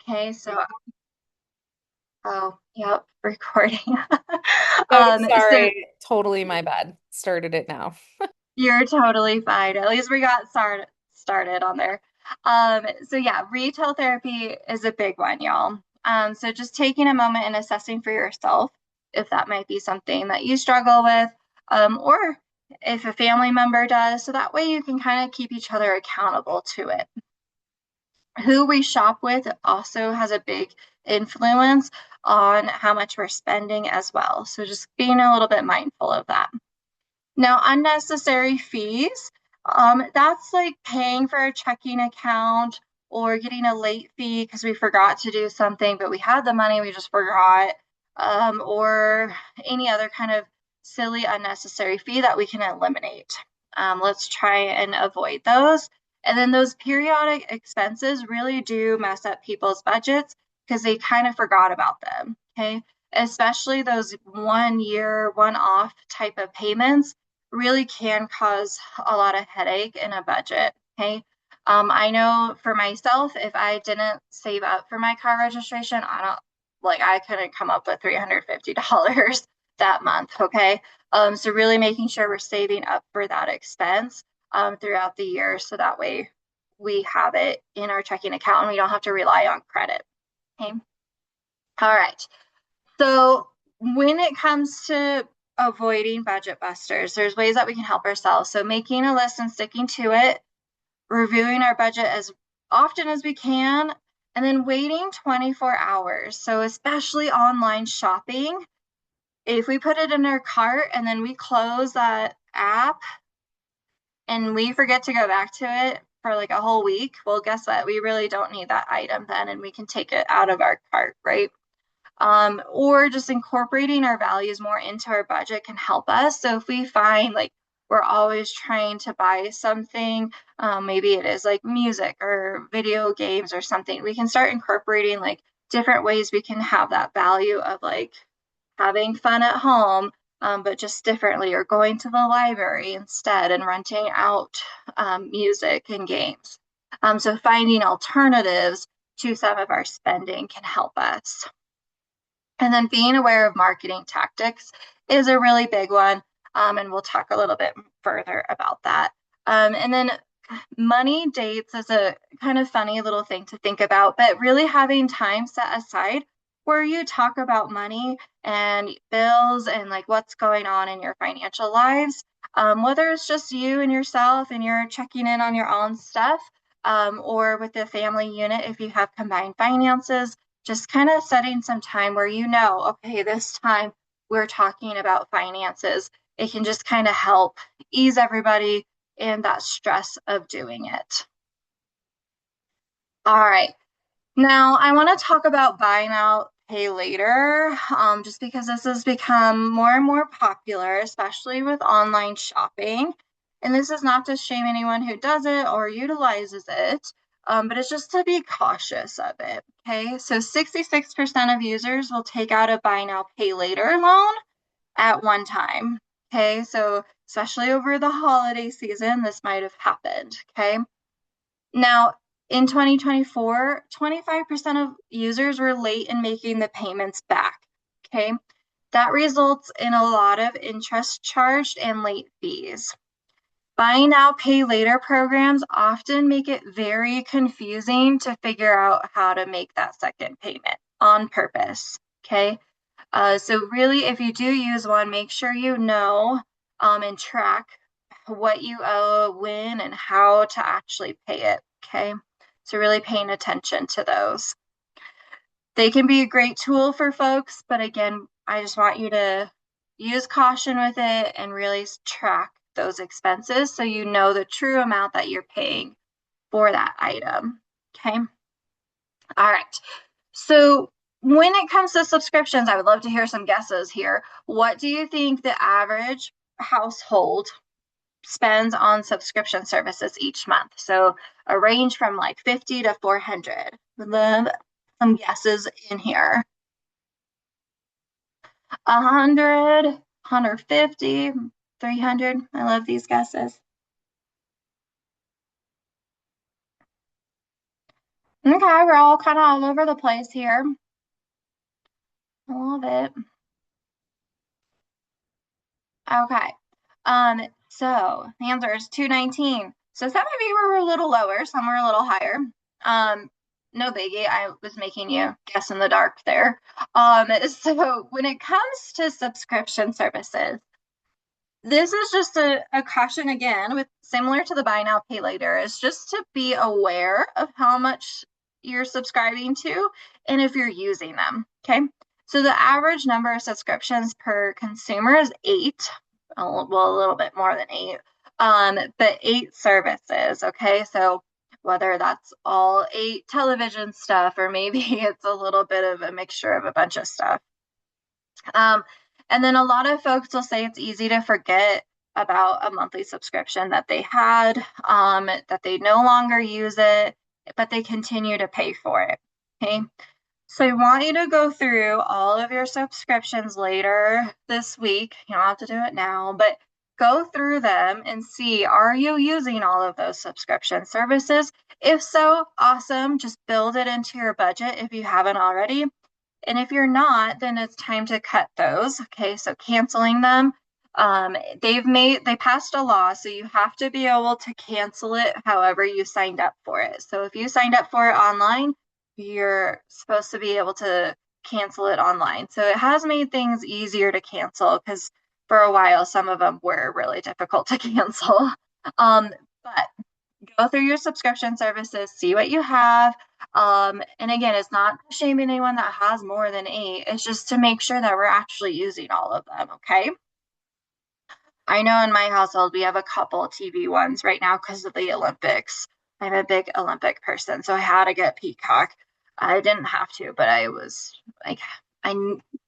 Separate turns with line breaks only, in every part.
Okay, so oh, yep, recording.
So
So
sorry. Totally my bad. Started it now.
you're totally fine. At least we got started on there. So yeah, retail therapy is a big one, y'all. So just taking a moment and assessing for yourself if that might be something that you struggle with, or if a family member does, so that way you can kind of keep each other accountable to it. Who we shop with also has a big influence on how much we're spending as well. So just being a little bit mindful of that. Now, unnecessary fees, that's like paying for a checking account or getting a late fee because we forgot to do something, but we had the money, we just forgot, or any other kind of silly, unnecessary fee that we can eliminate. Let's try and avoid those. And then those periodic expenses really do mess up people's budgets because they kind of forgot about them. Okay. Especially those 1 year, one off type of payments really can cause a lot of headache in a budget. Okay. I know for myself, if I didn't save up for my car registration, I couldn't come up with $350 that month. Okay. So really making sure we're saving up for that expense throughout the year. So that way we have it in our checking account and we don't have to rely on credit. Okay. All right. So when it comes to avoiding budget busters, there's ways that we can help ourselves. So making a list and sticking to it, reviewing our budget as often as we can, and then waiting 24 hours. So especially online shopping, if we put it in our cart and then we close that app and we forget to go back to it for like a whole week, well, guess what? We really don't need that item then, and we can take it out of our cart, right? Or just incorporating our values more into our budget can help us. So if we find like we're always trying to buy something, maybe it is like music or video games or something, we can start incorporating like different ways we can have that value of like having fun at home, but just differently, or going to the library instead and renting out music and games. So finding alternatives to some of our spending can help us. And then being aware of marketing tactics is a really big one. And we'll talk a little bit further about that. And then money dates is a kind of funny little thing to think about, but really having time set aside where you talk about money and bills and like what's going on in your financial lives, whether it's just you and yourself and you're checking in on your own stuff, or with the family unit if you have combined finances, just kind of setting some time where okay, this time we're talking about finances. It can just kind of help ease everybody and that stress of doing it. All right. Now, I want to talk about buy now, pay later, just because this has become more and more popular, especially with online shopping. And this is not to shame anyone who does it or utilizes it, but it's just to be cautious of it. Okay. So 66% of users will take out a buy now, pay later loan at one time. Okay. So especially over the holiday season, this might have happened. Okay. Now, in 2024, 25% of users were late in making the payments back. Okay. That results in a lot of interest charged and late fees. Buy now, pay later programs often make it very confusing to figure out how to make that second payment on purpose. Okay. So, really, if you do use one, make sure you know and track what you owe, when, and how to actually pay it. Okay. So, really paying attention to those. They can be a great tool for folks, but again, I just want you to use caution with it and really track those expenses so you know the true amount that you're paying for that item. Okay. All right. So, when it comes to subscriptions, I would love to hear some guesses here. What do you think the average household spends on subscription services each month? So, a range from like 50 to 400. Would love some guesses in here. 100, 150, 300. I love these guesses. Okay, we're all kind of all over the place here. I love it. Okay. So the answer is 219. So some of you were a little lower, some were a little higher. No biggie. I was making you guess in the dark there. So when it comes to subscription services, this is just a caution again, with similar to the buy now, pay later, is just to be aware of how much you're subscribing to and if you're using them. Okay. So the average number of subscriptions per consumer is eight. Well, a little bit more than eight. But eight services. Okay. So whether that's all eight television stuff or maybe it's a little bit of a mixture of a bunch of stuff. Um, and then a lot of folks will say it's easy to forget about a monthly subscription that they had, that they no longer use it, but they continue to pay for it. Okay. So I want you to go through all of your subscriptions later this week. You don't have to do it now, but go through them and see, are you using all of those subscription services? If so, awesome. Just build it into your budget if you haven't already. And if you're not, then it's time to cut those. Okay, so canceling them. They passed a law, so you have to be able to cancel it however you signed up for it. So if you signed up for it online, you're supposed to be able to cancel it online. So it has made things easier to cancel because for a while some of them were really difficult to cancel. But go through your subscription services, see what you have. And again, it's not shaming anyone that has more than eight. It's just to make sure that we're actually using all of them. Okay. I know in my household we have a couple TV ones right now because of the Olympics. I'm a big Olympic person, so I had to get Peacock. I didn't have to, but I was like, I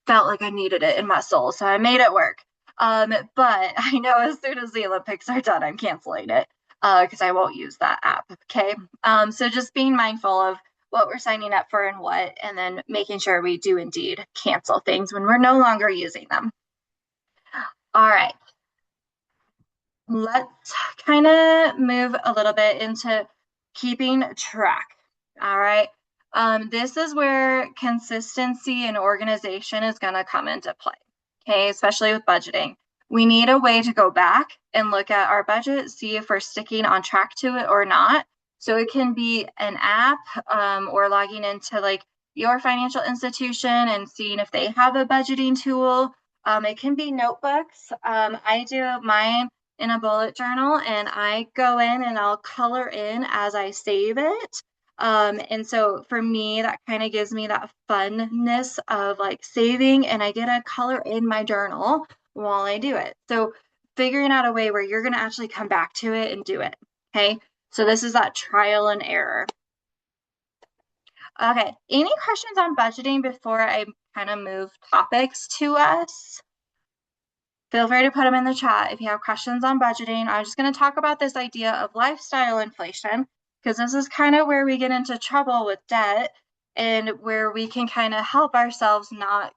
felt like I needed it in my soul, so I made it work. But I know as soon as the Olympics are done, I'm canceling it because I won't use that app. Okay. So just being mindful of what we're signing up for and what, and then making sure we do indeed cancel things when we're no longer using them. All right. Let's kind of move a little bit into keeping track. All right. This is where consistency and organization is going to come into play. Okay, especially with budgeting. We need a way to go back and look at our budget, see if we're sticking on track to it or not. So it can be an app, or logging into like your financial institution and seeing if they have a budgeting tool. It can be notebooks. I do mine in a bullet journal and I go in and I'll color in as I save it. And so for me, that kind of gives me that funness of like saving, and I get to color in my journal while I do it. So figuring out a way where you're going to actually come back to it and do it. Okay. So this is that trial and error. Okay. Any questions on budgeting before I kind of move topics to us? Feel free to put them in the chat if you have questions on budgeting. I'm just going to talk about this idea of lifestyle inflation because this is kind of where we get into trouble with debt and where we can kind of help ourselves not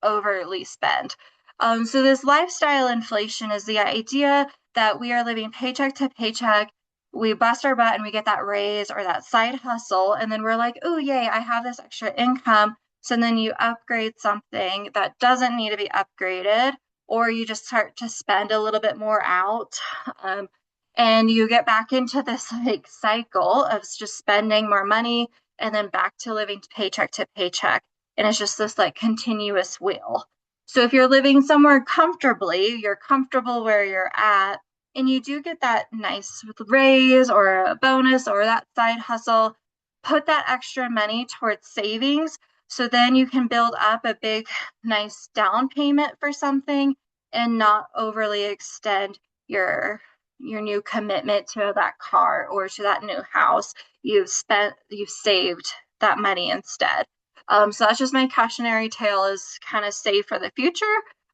overly spend. So this lifestyle inflation is the idea that we are living paycheck to paycheck. We bust our butt and we get that raise or that side hustle, and then we're like, oh, yay, I have this extra income. So then you upgrade something that doesn't need to be upgraded, or you just start to spend a little bit more out. Um, and you get back into this like cycle of just spending more money and then back to living paycheck to paycheck. And it's just this like continuous wheel. So if you're living somewhere comfortably, you're comfortable where you're at, and you do get that nice raise or a bonus or that side hustle, put that extra money towards savings. So then you can build up a big, nice down payment for something and not overly extend your new commitment to that car or to that new house. You've saved that money instead. So that's just my cautionary tale, is kind of save for the future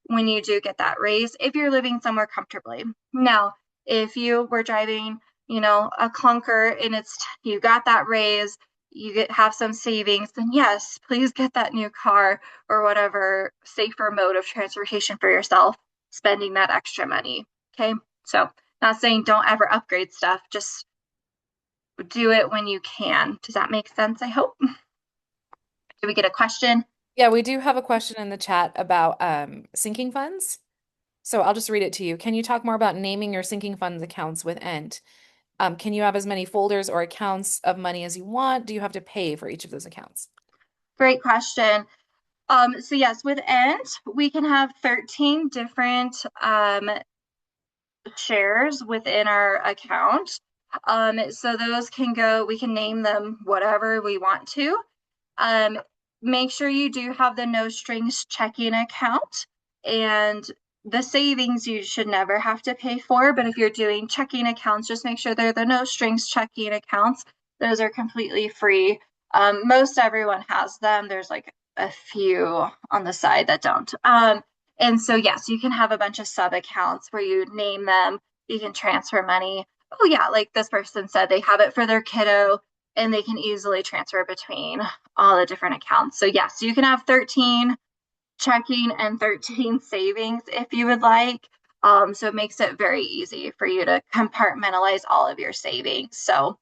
when you do get that raise if you're living somewhere comfortably. Now, if you were driving, a clunker and you got that raise, have some savings, then yes, please get that new car or whatever safer mode of transportation for yourself, spending that extra money. Okay. So not saying don't ever upgrade stuff, just do it when you can. Does that make sense? I hope. Did we get a question?
Yeah, we do have a question in the chat about sinking funds. So I'll just read it to you. Can you talk more about naming your sinking funds accounts with Ent? Can you have as many folders or accounts of money as you want? Do you have to pay for each of those accounts?
Great question. So yes, with Ent, we can have 13 different shares within our account. So those can go, we can name them whatever we want to. Um, Make sure you do have the no strings checking account, and the savings you should never have to pay for. But if you're doing checking accounts, just make sure they're the no strings checking accounts. Those are completely free. Most everyone has them. There's like a few on the side that don't. And so, yes, you can have a bunch of sub accounts where you name them, you can transfer money. Oh, yeah, like this person said, they have it for their kiddo and they can easily transfer between all the different accounts. So, yes, you can have 13 checking and 13 savings if you would like. So, it makes it very easy for you to compartmentalize all of your savings. So,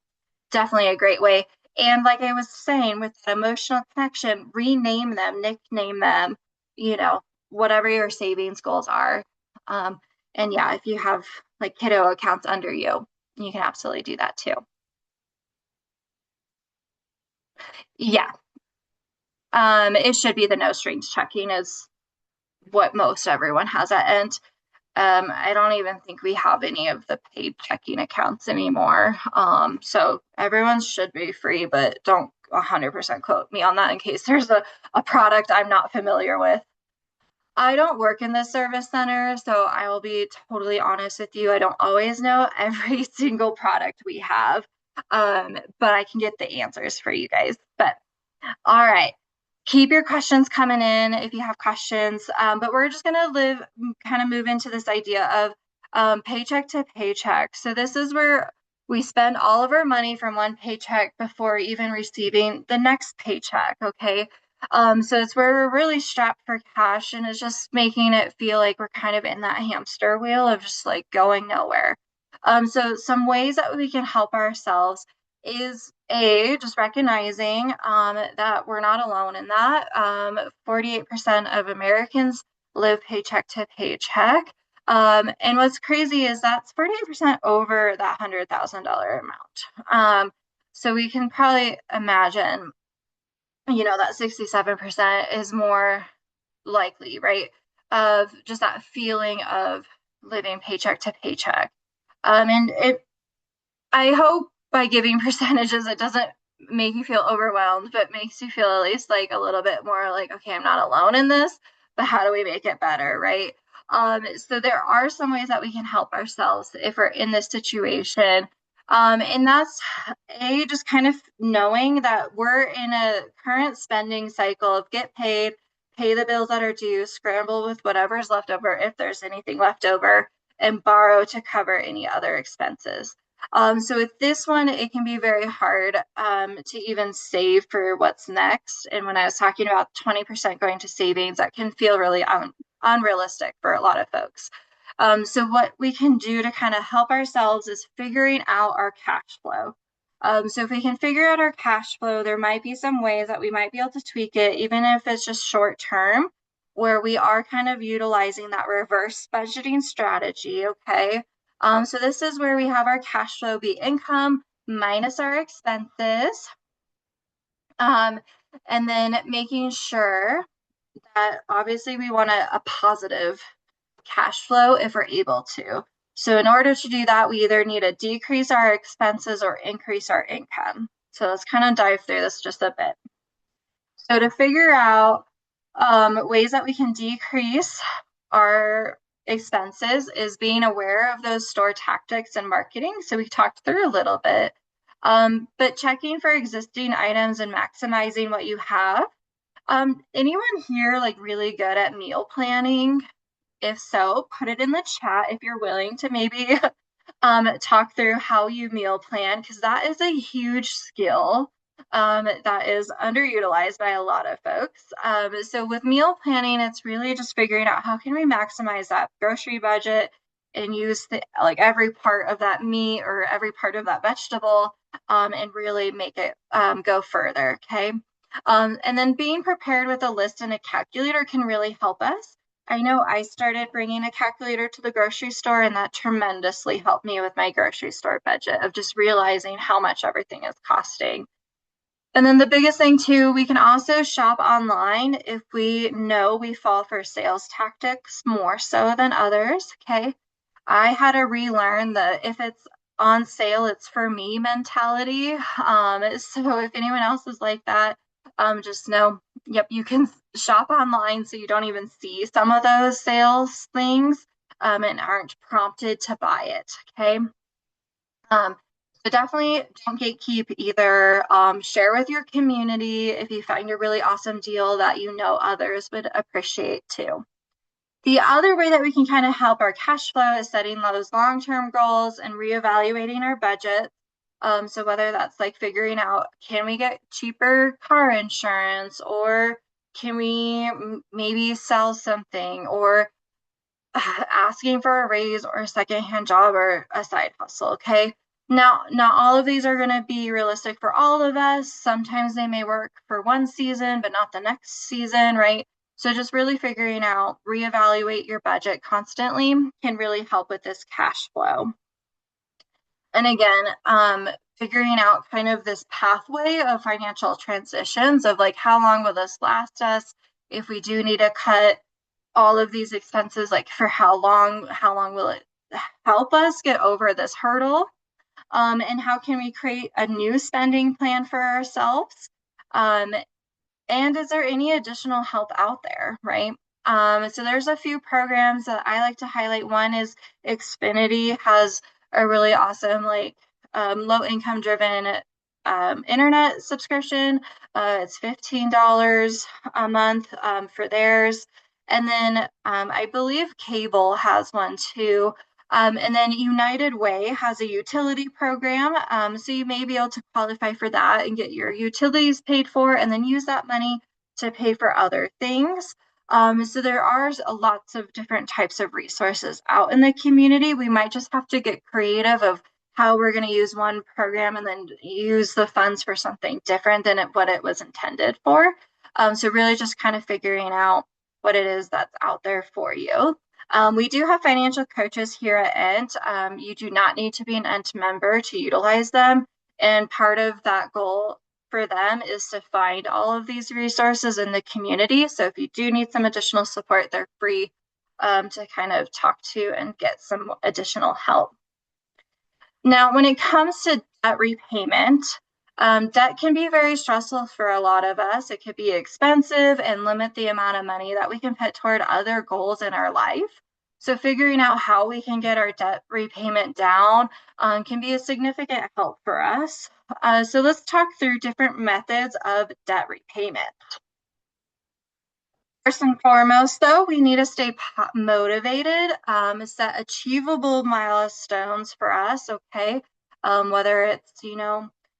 definitely a great way. And like I was saying, with that emotional connection, rename them, nickname them, you know, whatever your savings goals are. Um, and yeah, if you have like kiddo accounts under you, you can absolutely do that too. Yeah, it should be the no strings checking is what most everyone has at end. I don't even think we have any of the paid checking accounts anymore. So everyone should be free, but don't 100% quote me on that in case there's a product I'm not familiar with. I don't work in the service center, so I will be totally honest with you. I don't always know every single product we have, but I can get the answers for you guys. But all right. Keep your questions coming in if you have questions. But we're just going to kind of move into this idea of paycheck to paycheck. So this is where we spend all of our money from one paycheck before even receiving the next paycheck. Okay. So it's where we're really strapped for cash and it's just making it feel like we're kind of in that hamster wheel of just like going nowhere. So some ways that we can help ourselves is just recognizing that we're not alone in that. 48% of Americans live paycheck to paycheck. And what's crazy is that's 48% over that $100,000 amount. So we can probably imagine, that 67% is more likely, right? Of just that feeling of living paycheck to paycheck. And I hope by giving percentages, it doesn't make you feel overwhelmed, but makes you feel at least like a little bit more like, okay, I'm not alone in this, but how do we make it better, right? So there are some ways that we can help ourselves if we're in this situation. And that's just kind of knowing that we're in a current spending cycle of get paid, pay the bills that are due, scramble with whatever's left over, if there's anything left over, and borrow to cover any other expenses. So with this one, it can be very hard to even save for what's next. And when I was talking about 20% going to savings, that can feel really unrealistic for a lot of folks. So what we can do to kind of help ourselves is figuring out our cash flow. So if we can figure out our cash flow, there might be some ways that we might be able to tweak it, even if it's just short term, where we are kind of utilizing that reverse budgeting strategy, okay? So this is where we have our cash flow be income minus our expenses. Um, and then making sure that obviously we want a positive cash flow if we're able to. So in order to do that, we either need to decrease our expenses or increase our income. So let's kind of dive through this just a bit. So to figure out ways that we can decrease our expenses is being aware of those store tactics and marketing. So we talked through a little bit, but checking for existing items and maximizing what you have. Anyone here like really good at meal planning? If so, put it in the chat if you're willing to maybe talk through how you meal plan, because that is a huge skill that is underutilized by a lot of folks. So with meal planning, it's really just figuring out how can we maximize that grocery budget and use like every part of that meat or every part of that vegetable, and really make it go further. Okay. And then being prepared with a list and a calculator can really help us. I know I started bringing a calculator to the grocery store, and that tremendously helped me with my grocery store budget of just realizing how much everything is costing. And then the biggest thing too, we can also shop online if we know we fall for sales tactics more so than others. Okay. I had to relearn the if it's on sale, it's for me mentality. So if anyone else is like that, just know, yep, you can shop online so you don't even see some of those sales things, and aren't prompted to buy it. Okay. Um, so definitely don't gatekeep either. Share with your community if you find a really awesome deal that you know others would appreciate too. The other way that we can kind of help our cash flow is setting those long-term goals and reevaluating our budget. So whether that's like figuring out, can we get cheaper car insurance, or can we maybe sell something, or asking for a raise or a secondhand job or a side hustle. Okay. Now, not all of these are going to be realistic for all of us. Sometimes they may work for one season, but not the next season, right? So just really figuring out, reevaluate your budget constantly can really help with this cash flow. And again, figuring out kind of this pathway of financial transitions of like, how long will this last us? If we do need to cut all of these expenses, like for how long will it help us get over this hurdle, and how can we create a new spending plan for ourselves, and is there any additional help out there, right? So there's a few programs that I like to highlight. One is Xfinity has a really awesome, like, low income driven internet subscription. It's $15 a month for theirs. And then I believe cable has one too. And then United Way has a utility program. So you may be able to qualify for that and get your utilities paid for, and then use that money to pay for other things. So there are lots of different types of resources out in the community. We might just have to get creative of how we're going to use one program and then use the funds for something different than what it was intended for. So really just kind of figuring out what it is that's out there for you. We do have financial coaches here at ENT. You do not need to be an ENT member to utilize them. And part of that goal for them is to find all of these resources in the community. So if you do need some additional support, they're free to kind of talk to and get some additional help. Now, when it comes to debt repayment, debt can be very stressful for a lot of us. It could be expensive and limit the amount of money that we can put toward other goals in our life. So figuring out how we can get our debt repayment down can be a significant help for us. So let's talk through different methods of debt repayment. First and foremost, though, we need to stay motivated, set achievable milestones for us, okay? Whether it's,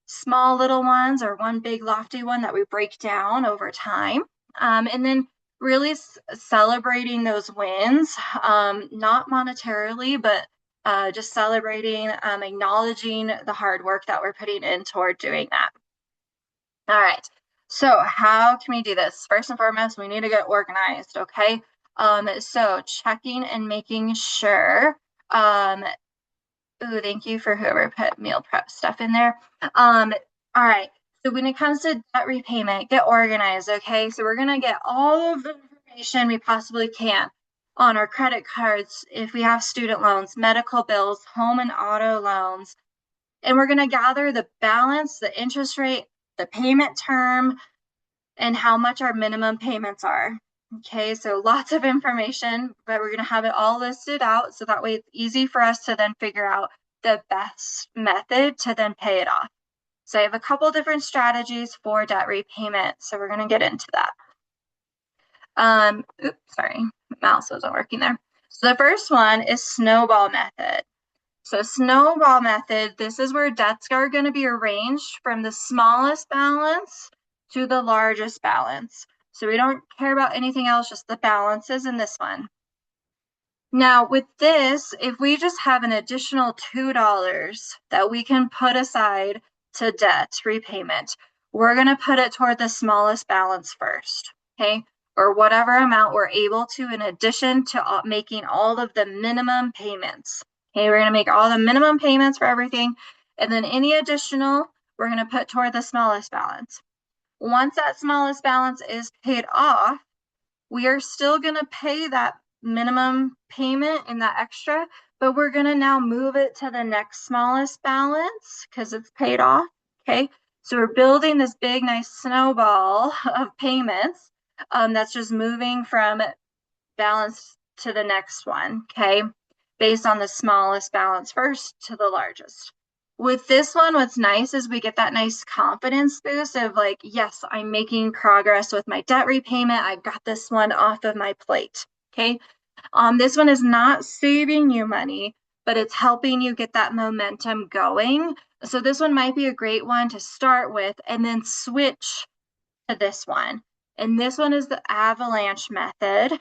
small little ones or one big lofty one that we break down over time. And then really celebrating those wins, not monetarily, but just celebrating, acknowledging the hard work that we're putting in toward doing that. All right. So how can we do this? First and foremost, we need to get organized, okay? So checking and making sure. Ooh, thank you for whoever put meal prep stuff in there. All right. So when it comes to debt repayment, get organized, okay? So we're gonna get all of the information we possibly can on our credit cards, if we have student loans, medical bills, home and auto loans, and we're gonna gather the balance, the interest rate, the payment term, and how much our minimum payments are. Okay, so lots of information, but we're going to have it all listed out so that way it's easy for us to then figure out the best method to then pay it off. So I have a couple different strategies for debt repayment, so we're going to get into that. Oops, sorry, mouse wasn't working there. So the first one is snowball method. So snowball method, this is where debts are going to be arranged from the smallest balance to the largest balance. So we don't care about anything else, just the balances in this one. Now, with this, if we just have an additional $2 that we can put aside to debt repayment, we're going to put it toward the smallest balance first, okay? Or whatever amount we're able to, in addition to making all of the minimum payments. Okay, we're going to make all the minimum payments for everything, and then any additional, we're going to put toward the smallest balance. Once that smallest balance is paid off, we are still going to pay that minimum payment and that extra, but we're going to now move it to the next smallest balance because it's paid off. Okay. So we're building this big, nice snowball of payments that's just moving from balance to the next one. Okay. Based on the smallest balance first to the largest. With this one, what's nice is we get that nice confidence boost of like, yes, I'm making progress with my debt repayment. I got this one off of my plate. Okay. This one is not saving you money, but it's helping you get that momentum going. So this one might be a great one to start with and then switch to this one. And this one is the avalanche method.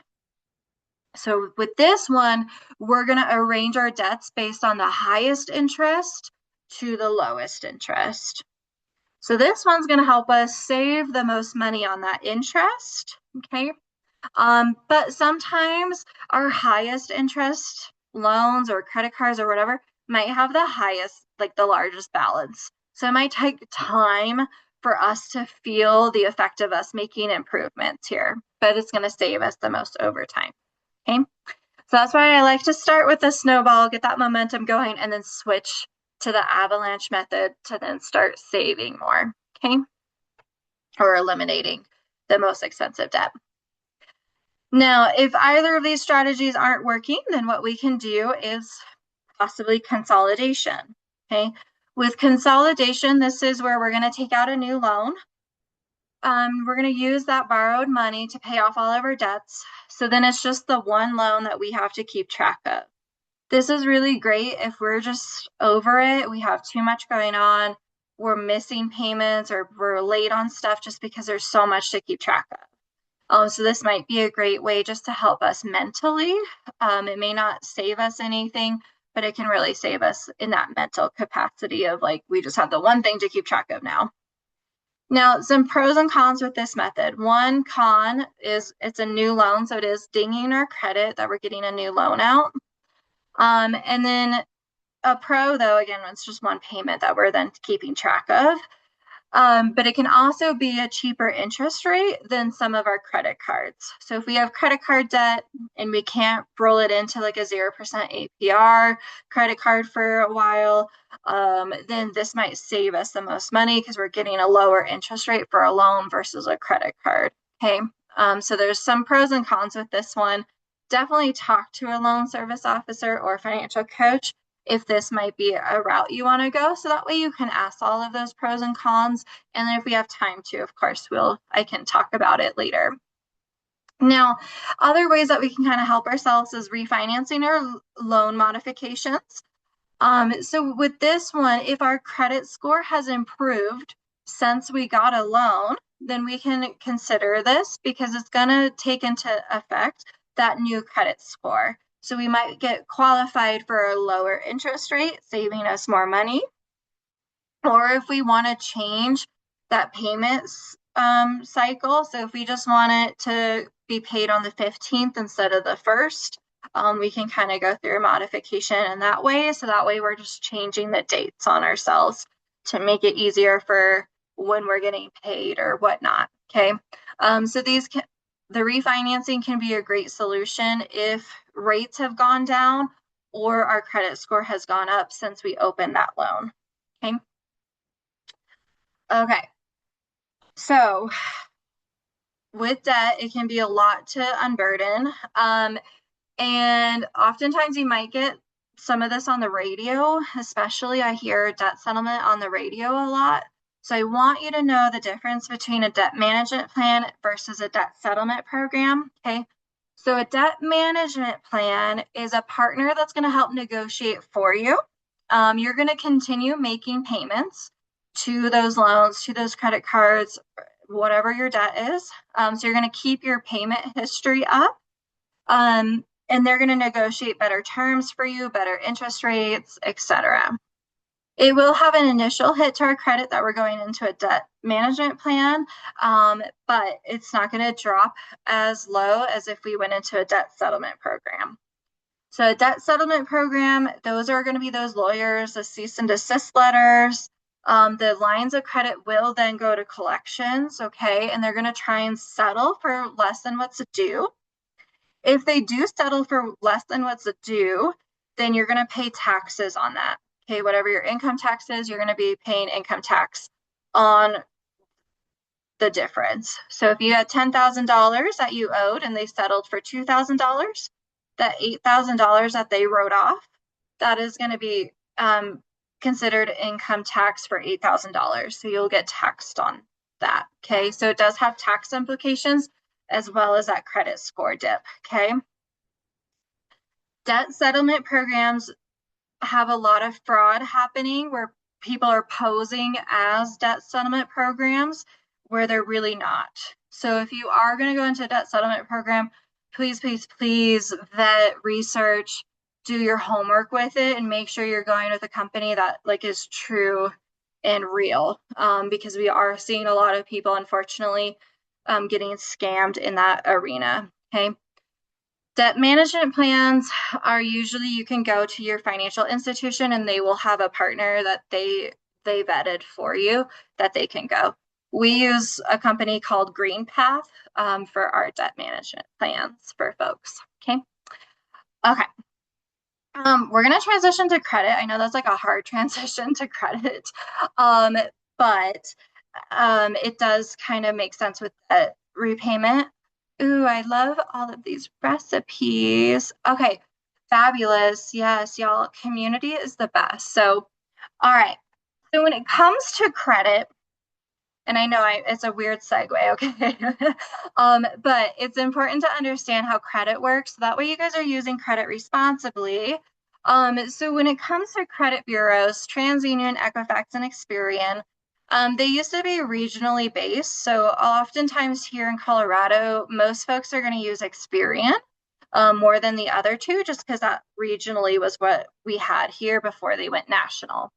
So with this one, we're going to arrange our debts based on the highest interest to the lowest interest. So this one's going to help us save the most money on that interest. Okay. But sometimes our highest interest loans or credit cards or whatever might have the highest, like the largest balance. So it might take time for us to feel the effect of us making improvements here, but it's going to save us the most over time. Okay. So that's why I like to start with the snowball, get that momentum going, and then switch to the avalanche method to then start saving more. Okay. Or eliminating the most expensive debt. Now, if either of these strategies aren't working, then what we can do is possibly consolidation. Okay. With consolidation, this is where we're going to take out a new loan. We're going to use that borrowed money to pay off all of our debts. So then it's just the one loan that we have to keep track of. This is really great if we're just over it, we have too much going on, we're missing payments or we're late on stuff just because there's so much to keep track of. So this might be a great way just to help us mentally. It may not save us anything, but it can really save us in that mental capacity of like, we just have the one thing to keep track of now. Now, some pros and cons with this method. One con is it's a new loan, so it is dinging our credit that we're getting a new loan out. And then a pro, though, again, it's just one payment that we're then keeping track of. But it can also be a cheaper interest rate than some of our credit cards. So if we have credit card debt and we can't roll it into like a 0% APR credit card for a while, then this might save us the most money because we're getting a lower interest rate for a loan versus a credit card. Okay. So there's some pros and cons with this one. Definitely talk to a loan service officer or financial coach if this might be a route you want to go. So that way you can ask all of those pros and cons. And then if we have time to, of course, I can talk about it later. Now, other ways that we can kind of help ourselves is refinancing our loan modifications. So with this one, if our credit score has improved since we got a loan, then we can consider this because it's going to take into effect that new credit score. So we might get qualified for a lower interest rate, saving us more money. Or if we want to change that payments cycle, so if we just want it to be paid on the 15th instead of the 1st, we can kind of go through a modification in that way. So that way we're just changing the dates on ourselves to make it easier for when we're getting paid or whatnot. Okay. So the refinancing can be a great solution if rates have gone down or our credit score has gone up since we opened that loan. Okay. Okay. So with debt, it can be a lot to unburden. And oftentimes you might get some of this on the radio, especially I hear debt settlement on the radio a lot. So I want you to know the difference between a debt management plan versus a debt settlement program. Okay. So a debt management plan is a partner that's going to help negotiate for you. You're going to continue making payments to those loans, to those credit cards, whatever your debt is. So you're going to keep your payment history up. And and they're going to negotiate better terms for you, better interest rates, etc. It will have an initial hit to our credit that we're going into a debt management plan, but it's not going to drop as low as if we went into a debt settlement program. So a debt settlement program, those are going to be those lawyers, the cease and desist letters. The lines of credit will then go to collections, okay, and they're going to try and settle for less than what's due. If they do settle for less than what's due, then you're going to pay taxes on that. Okay, whatever your income tax is, you're going to be paying income tax on the difference. So if you had $10,000 that you owed and they settled for $2,000, that $8,000 that they wrote off, that is going to be considered income tax for $8,000. So you'll get taxed on that. Okay, so it does have tax implications as well as that credit score dip. Okay, debt settlement programs have a lot of fraud happening where people are posing as debt settlement programs where they're really not. So if you are going to go into a debt settlement program, please, please, please vet, research, do your homework with it, and make sure you're going with a company that like is true and real, because we are seeing a lot of people, unfortunately, getting scammed in that arena. Okay. Debt management plans are usually you can go to your financial institution and they will have a partner that they vetted for you that they can go. We use a company called GreenPath for our debt management plans for folks. Okay. Okay. We're going to transition to credit. I know that's like a hard transition to credit, but it does kind of make sense with repayment. Ooh, I love all of these recipes. Okay, fabulous. Yes, y'all, community is the best. So, all right. So when it comes to credit, and I know it's a weird segue, okay? But it's important to understand how credit works. So that way you guys are using credit responsibly. So when it comes to credit bureaus, TransUnion, Equifax, and Experian, they used to be regionally based. So oftentimes here in Colorado, most folks are going to use Experian more than the other two, just because that regionally was what we had here before they went national.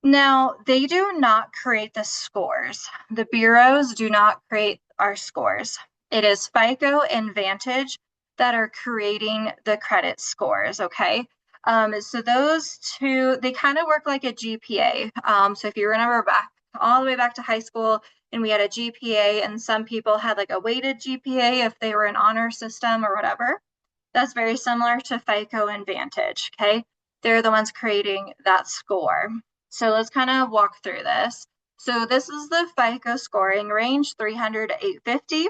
Now, they do not create the scores. The bureaus do not create our scores. It is FICO and Vantage that are creating the credit scores, okay? So those two, they kind of work like a GPA. So if you remember back all the way back to high school and we had a GPA and some people had like a weighted GPA if they were an honor system or whatever, that's very similar to FICO and Vantage, okay? They're the ones creating that score. So let's kind of walk through this. So this is the FICO scoring range, 300 to 850.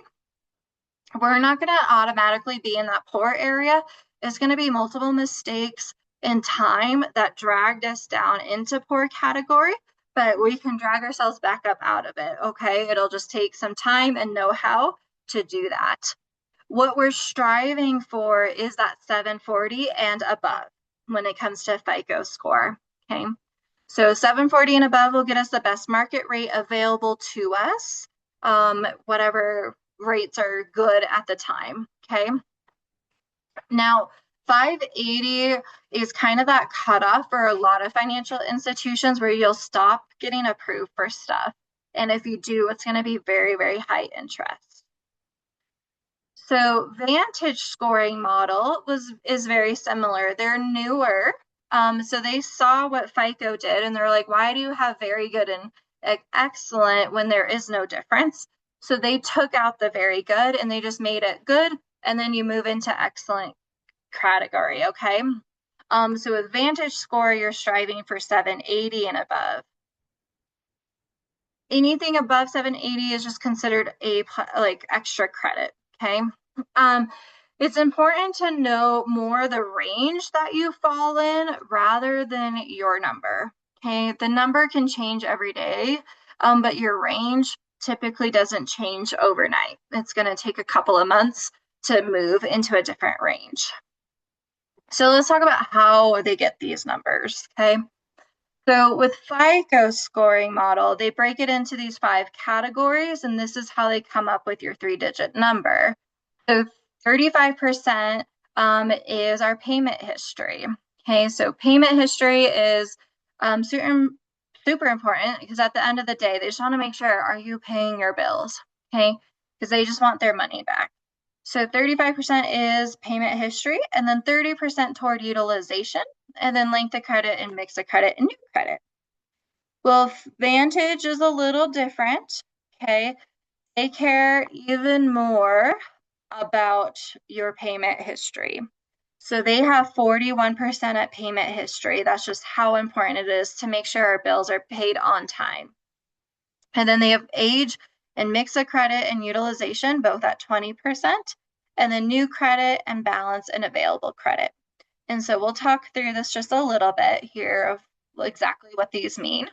We're not going to automatically be in that poor area. It's going to be multiple mistakes in time that dragged us down into poor category, but we can drag ourselves back up out of it, okay? It'll just take some time and know-how to do that. What we're striving for is that 740 and above when it comes to FICO score, okay? So 740 and above will get us the best market rate available to us, whatever rates are good at the time, okay? Now, 580 is kind of that cutoff for a lot of financial institutions where you'll stop getting approved for stuff. And if you do, it's going to be very, very high interest. So Vantage scoring model is very similar. They're newer. So they saw what FICO did and they're like, why do you have very good and excellent when there is no difference? So they took out the very good and they just made it good. And then you move into excellent category, okay? So with Vantage score, you're striving for 780 and above. Anything above 780 is just considered a like extra credit, okay? It's important to know more the range that you fall in rather than your number, okay? The number can change every day, but your range typically doesn't change overnight. It's going to take a couple of months to move into a different range. So let's talk about how they get these numbers, okay? So with FICO scoring model, they break it into these 5 categories, and this is how they come up with your 3-digit number. So 35% is our payment history. Okay, so payment history is super important because at the end of the day, they just want to make sure, are you paying your bills? Okay, because they just want their money back. So 35% is payment history, and then 30% toward utilization, and then length of credit and mix of credit and new credit. Well, Vantage is a little different. Okay, they care even more about your payment history. So they have 41% at payment history. That's just how important it is to make sure our bills are paid on time. And then they have age and mix of credit and utilization, both at 20%, and then new credit and balance and available credit. And so we'll talk through this just a little bit here of exactly what these mean.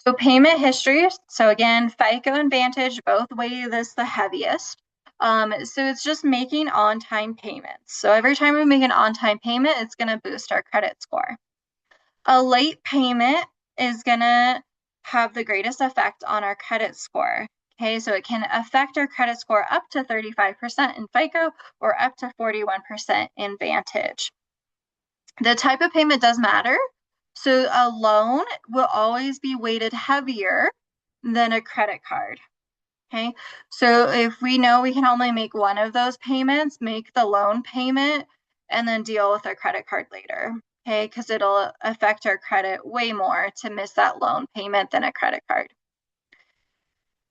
So payment history. So again, FICO and Vantage both weigh this the heaviest. So it's just making on-time payments. So every time we make an on-time payment, it's going to boost our credit score. A late payment is going to have the greatest effect on our credit score. Okay, so it can affect our credit score up to 35% in FICO or up to 41% in Vantage. The type of payment does matter. So a loan will always be weighted heavier than a credit card. Okay, so if we know we can only make one of those payments, make the loan payment and then deal with our credit card later. Okay, because it'll affect our credit way more to miss that loan payment than a credit card.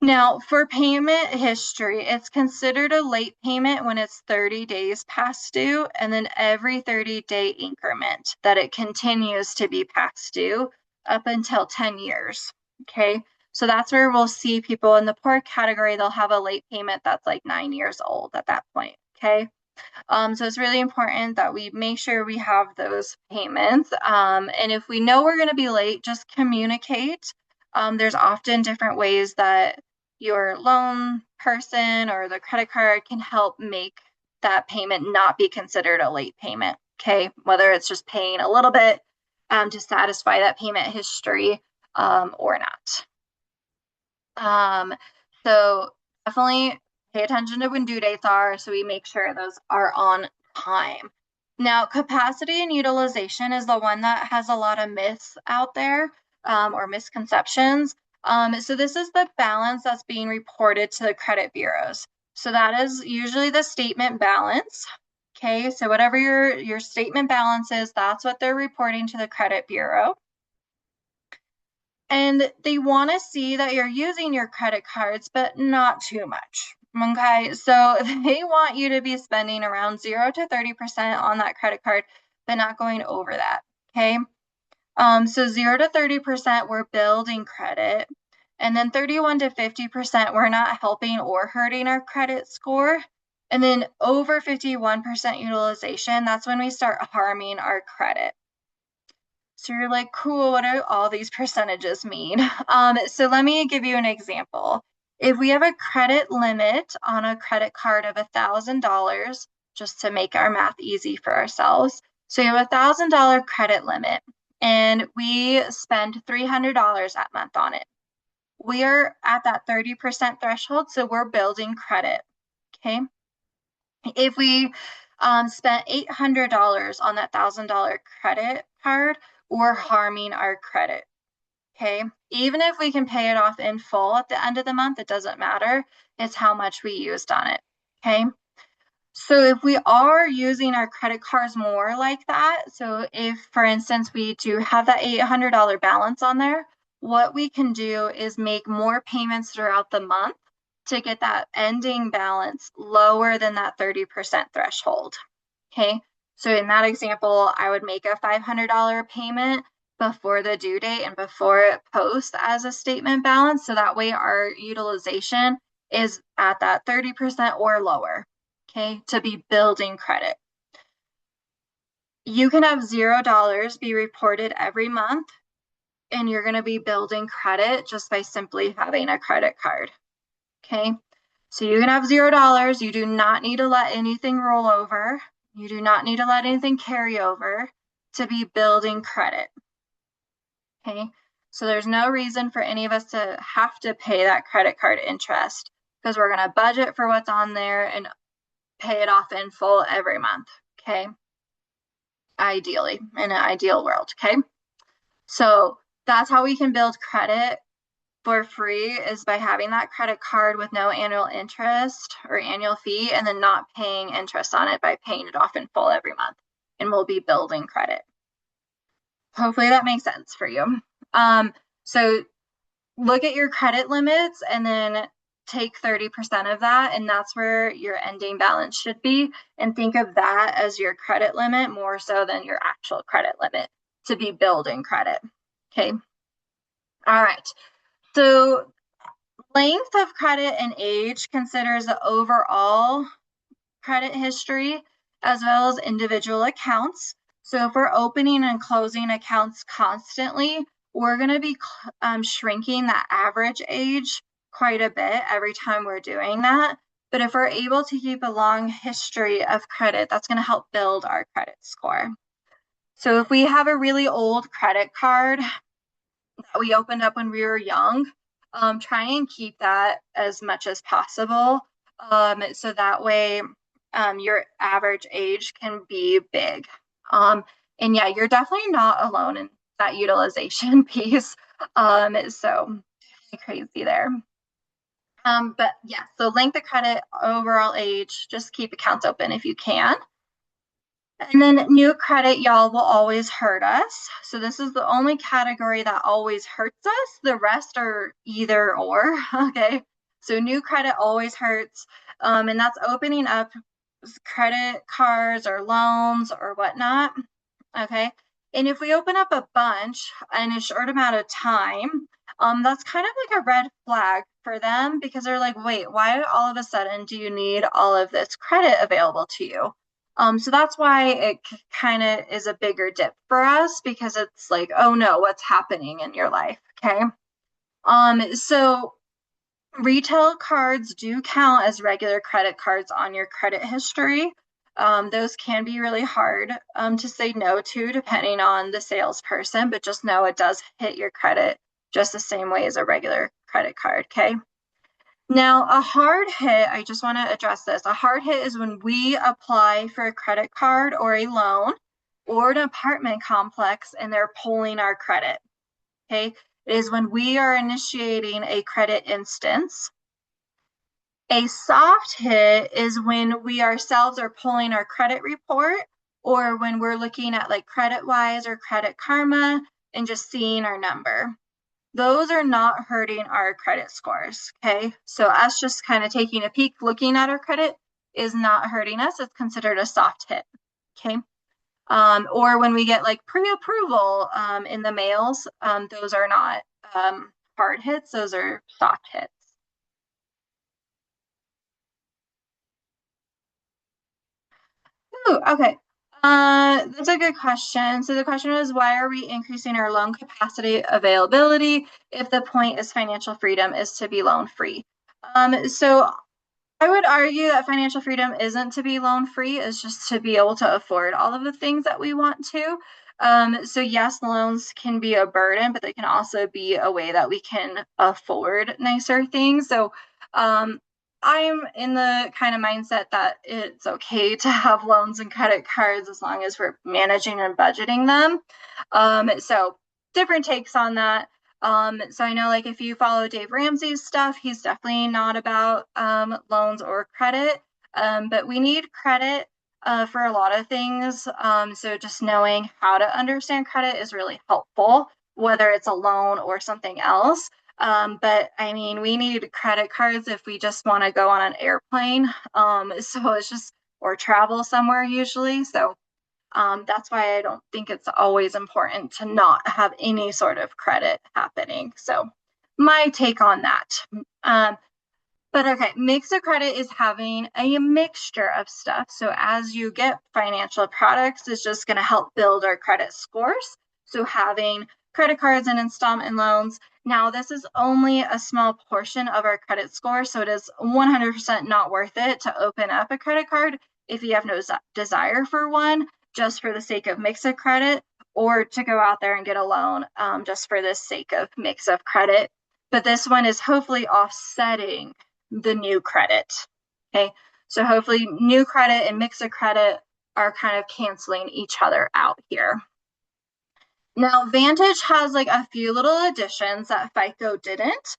Now, for payment history, it's considered a late payment when it's 30 days past due, and then every 30-day increment that it continues to be past due up until 10 years. Okay, so that's where we'll see people in the poor category, they'll have a late payment that's like 9 years old at that point. Okay, so it's really important that we make sure we have those payments. And if we know we're going to be late, just communicate. There's often different ways that your loan person or the credit card can help make that payment not be considered a late payment. Okay, whether it's just paying a little bit to satisfy that payment history or not. So definitely pay attention to when due dates are so we make sure those are on time. Now, capacity and utilization is the one that has a lot of myths out there or misconceptions. So this is the balance that's being reported to the credit bureaus. So that is usually the statement balance. Okay, so whatever your statement balance is, that's what they're reporting to the credit bureau. And they want to see that you're using your credit cards, but not too much. Okay, so they want you to be spending around 0 to 30% on that credit card, but not going over that. Okay, so 0 to 30% we're building credit, and then 31 to 50% we're not helping or hurting our credit score. And then over 51% utilization, that's when we start harming our credit. So you're like, cool, what do all these percentages mean? So let me give you an example. If we have a credit limit on a credit card of $1,000, just to make our math easy for ourselves. So you have $1,000 credit limit and we spend $300 that month on it. We are at that 30% threshold, so we're building credit, okay? If we spent $800 on that $1,000 credit card, we're harming our credit. Okay, even if we can pay it off in full at the end of the month, it doesn't matter. It's how much we used on it. Okay, so if we are using our credit cards more like that, so if, for instance, we do have that $800 balance on there, what we can do is make more payments throughout the month to get that ending balance lower than that 30% threshold. Okay, so in that example, I would make a $500 payment before the due date and before it posts as a statement balance. So that way our utilization is at that 30% or lower, okay, to be building credit. You can have $0 be reported every month, and you're going to be building credit just by simply having a credit card. Okay, so you can have $0. You do not need to let anything roll over. You do not need to let anything carry over to be building credit. Okay, so there's no reason for any of us to have to pay that credit card interest because we're going to budget for what's on there and pay it off in full every month. Okay. Ideally, in an ideal world. Okay. So that's how we can build credit for free is by having that credit card with no annual interest or annual fee and then not paying interest on it by paying it off in full every month. And we'll be building credit. Hopefully that makes sense for you. So look at your credit limits and then take 30% of that, and that's where your ending balance should be. And think of that as your credit limit more so than your actual credit limit to be building credit. Okay. All right. So length of credit and age considers the overall credit history as well as individual accounts. So if we're opening and closing accounts constantly, we're going to be shrinking that average age quite a bit every time we're doing that. But if we're able to keep a long history of credit, that's going to help build our credit score. So if we have a really old credit card that we opened up when we were young, try and keep that as much as possible. So that way your average age can be big. And yeah, you're definitely not alone in that utilization piece. So crazy there. But yeah, so length of credit, overall age, just keep accounts open if you can. And then new credit, y'all, will always hurt us. So this is the only category that always hurts us. The rest are either or. Okay. So new credit always hurts. And that's opening up credit cards or loans or whatnot. Okay. And if we open up a bunch in a short amount of time, that's kind of like a red flag for them because they're like, wait, why all of a sudden do you need all of this credit available to you? So that's why it kind of is a bigger dip for us because it's like, oh no, what's happening in your life? Okay. So retail cards do count as regular credit cards on your credit history. Those can be really hard to say no to depending on the salesperson, but just know it does hit your credit just the same way as a regular credit card. Okay. Now, a hard hit, I just want to address this. A hard hit is when we apply for a credit card or a loan or an apartment complex and they're pulling our credit. Okay. It is when we are initiating a credit instance. A soft hit is when we ourselves are pulling our credit report or when we're looking at like CreditWise or Credit Karma and just seeing our number. Those are not hurting our credit scores. Okay. So us just kind of taking a peek, looking at our credit is not hurting us. It's considered a soft hit. Okay. Or when we get like pre-approval in the mails, those are not hard hits. Those are soft hits. Ooh, okay. That's a good question. So the question is, why are we increasing our loan capacity availability if the point is financial freedom is to be loan free? So I would argue that financial freedom isn't to be loan free, it's just to be able to afford all of the things that we want to. So yes, loans can be a burden, but they can also be a way that we can afford nicer things. So I'm in the kind of mindset that it's okay to have loans and credit cards as long as we're managing and budgeting them. So different takes on that. So I know like if you follow Dave Ramsey's stuff, he's definitely not about loans or credit, but we need credit for a lot of things. So just knowing how to understand credit is really helpful, whether it's a loan or something else. But I mean, we need credit cards if we just want to go on an airplane. So it's just, or travel somewhere usually. So that's why I don't think it's always important to not have any sort of credit happening. So my take on that. Um, but okay, mix of credit is having a mixture of stuff. So as you get financial products is just going to help build our credit scores. So having credit cards and installment loans. Now, this is only a small portion of our credit score, so it is 100% not worth it to open up a credit card if you have no desire for one, just for the sake of mix of credit, or to go out there and get a loan just for the sake of mix of credit. But this one is hopefully offsetting the new credit. Okay. So hopefully new credit and mix of credit are kind of canceling each other out here. Now, Vantage has like a few little additions that FICO didn't.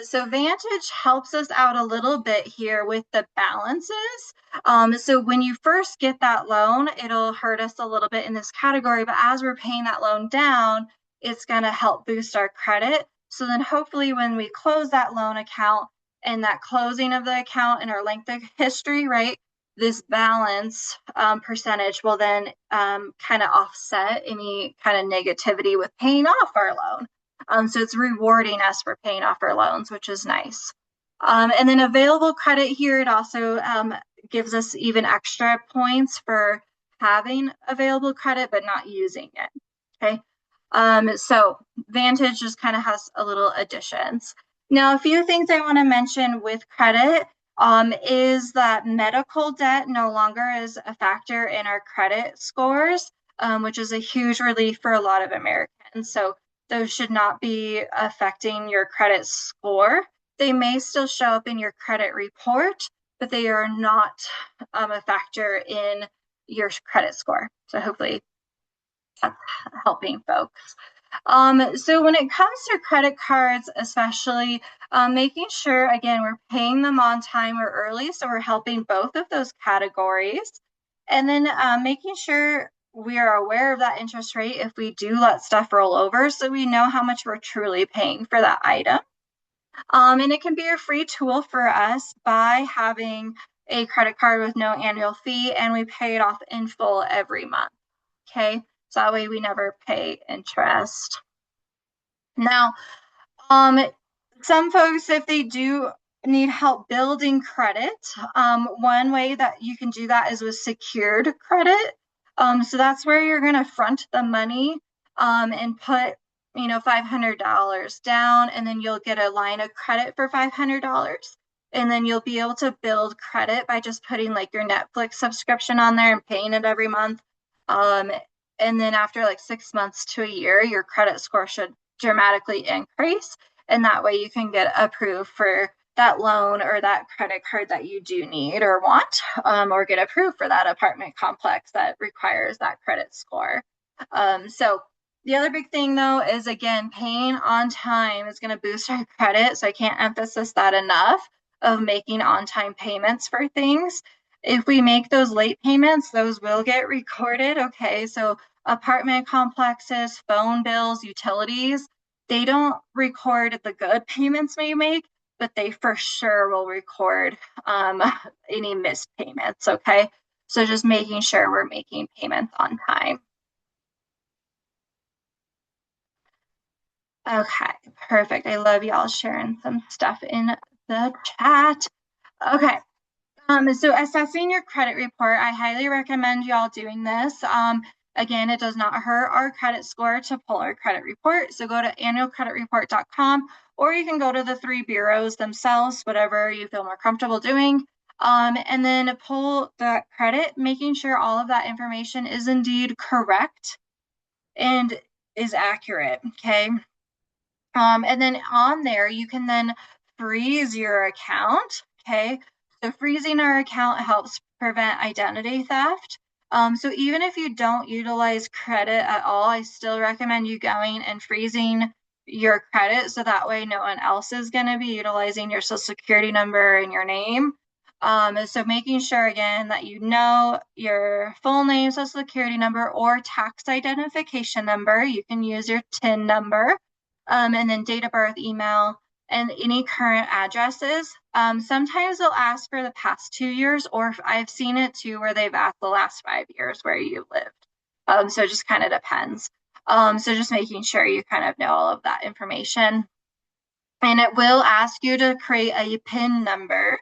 So Vantage helps us out a little bit here with the balances. So when you first get that loan, it'll hurt us a little bit in this category, but as we're paying that loan down, it's going to help boost our credit. So then hopefully when we close that loan account and that closing of the account and our length of history, right? This balance percentage will then kind of offset any kind of negativity with paying off our loan. So it's rewarding us for paying off our loans, which is nice. And then available credit here, it also gives us even extra points for having available credit but not using it. Okay. So Vantage just kind of has a little additions. Now, a few things I want to mention with credit is that medical debt no longer is a factor in our credit scores, which is a huge relief for a lot of Americans. So those should not be affecting your credit score. They may still show up in your credit report, but they are not a factor in your credit score. So hopefully that's helping folks. So when it comes to credit cards, especially making sure, again, we're paying them on time or early, so we're helping both of those categories. And then making sure we are aware of that interest rate if we do let stuff roll over, so we know how much we're truly paying for that item. And it can be a free tool for us by having a credit card with no annual fee, and we pay it off in full every month. Okay, so that way we never pay interest. Now, some folks, if they do need help building credit, one way that you can do that is with secured credit. So that's where you're going to front the money and put, $500 down, and then you'll get a line of credit for $500. And then you'll be able to build credit by just putting like your Netflix subscription on there and paying it every month. And then after like 6 months to a year, your credit score should dramatically increase. And that way you can get approved for that loan or that credit card that you do need or want, or get approved for that apartment complex that requires that credit score. So the other big thing though is, again, paying on time is going to boost our credit. So I can't emphasize that enough, of making on-time payments for things. If we make those late payments, those will get recorded. Okay, so apartment complexes, phone bills, utilities, they don't record the good payments we make, but they for sure will record any missed payments. Okay, so just making sure we're making payments on time. Okay, perfect. I love y'all sharing some stuff in the chat. Okay, so assessing your credit report, I highly recommend y'all doing this. Again, it does not hurt our credit score to pull our credit report. So go to annualcreditreport.com, or you can go to the three bureaus themselves, whatever you feel more comfortable doing. And then pull the credit, making sure all of that information is indeed correct and is accurate. Okay. And then on there, you can then freeze your account. Okay. So freezing our account helps prevent identity theft. So even if you don't utilize credit at all, I still recommend you going and freezing your credit, so that way no one else is going to be utilizing your social security number and your name. So making sure, again, that you know your full name, social security number, or tax identification number. You can use your TIN number, and then date of birth, email, and any current addresses. Sometimes they'll ask for the past 2 years, or I've seen it too where they've asked the last 5 years where you lived. So it just kind of depends. So just making sure you kind of know all of that information. And it will ask you to create a PIN number.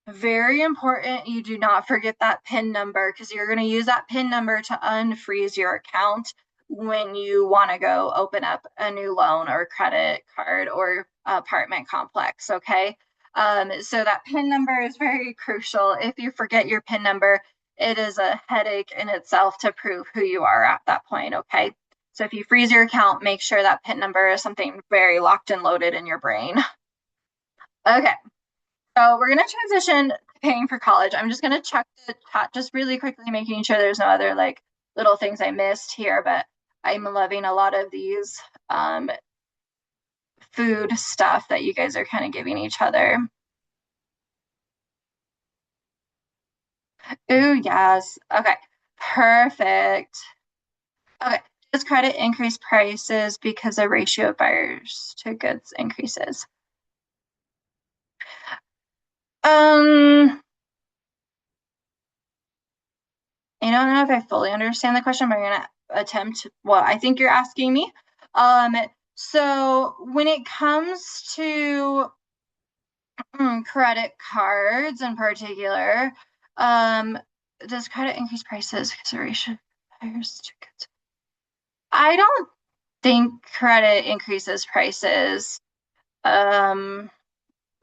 Very important you do not forget that PIN number, because you're going to use that PIN number to unfreeze your account when you want to go open up a new loan or credit card or apartment complex. Okay. So that PIN number is very crucial. If you forget your PIN number, it is a headache in itself to prove who you are at that point. Okay. So if you freeze your account, make sure that PIN number is something very locked and loaded in your brain. Okay. So we're going to transition paying for college. I'm just gonna check the chat just really quickly, making sure there's no other like little things I missed here, but I'm loving a lot of these food stuff that you guys are kind of giving each other. Oh, yes. Okay. Perfect. Okay. Does credit increase prices because the ratio of buyers to goods increases? Um, I don't know if I fully understand the question, but I'm gonna attempt what I think you're asking me. Um, so when it comes to credit cards in particular, um, does credit increase prices because the ratio of buyers to goods? I don't think credit increases prices. Um,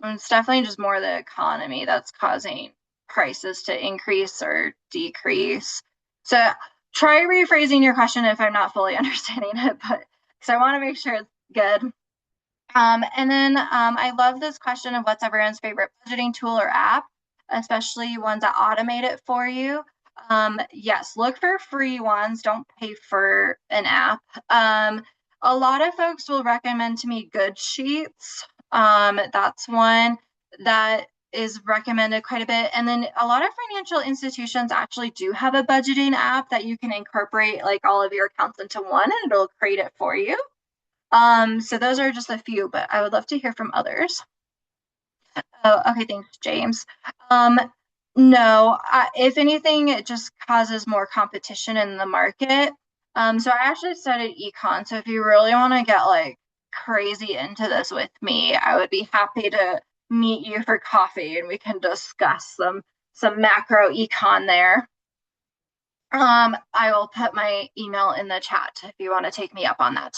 it's definitely just more the economy that's causing prices to increase or decrease. So try rephrasing your question if I'm not fully understanding it, but because I want to make sure it's good. And then I love this question of what's everyone's favorite budgeting tool or app, especially ones that automate it for you. Yes, look for free ones. Don't pay for an app. A lot of folks will recommend to me Good Sheets. That's one that is recommended quite a bit. And then a lot of financial institutions actually do have a budgeting app that you can incorporate like all of your accounts into one and it'll create it for you. So those are just a few, but I would love to hear from others. Oh, okay, thanks, James. Um, no, if anything, it just causes more competition in the market. So I actually studied econ. So if you really want to get like crazy into this with me, I would be happy to meet you for coffee and we can discuss some macro econ there. I will put my email in the chat if you want to take me up on that.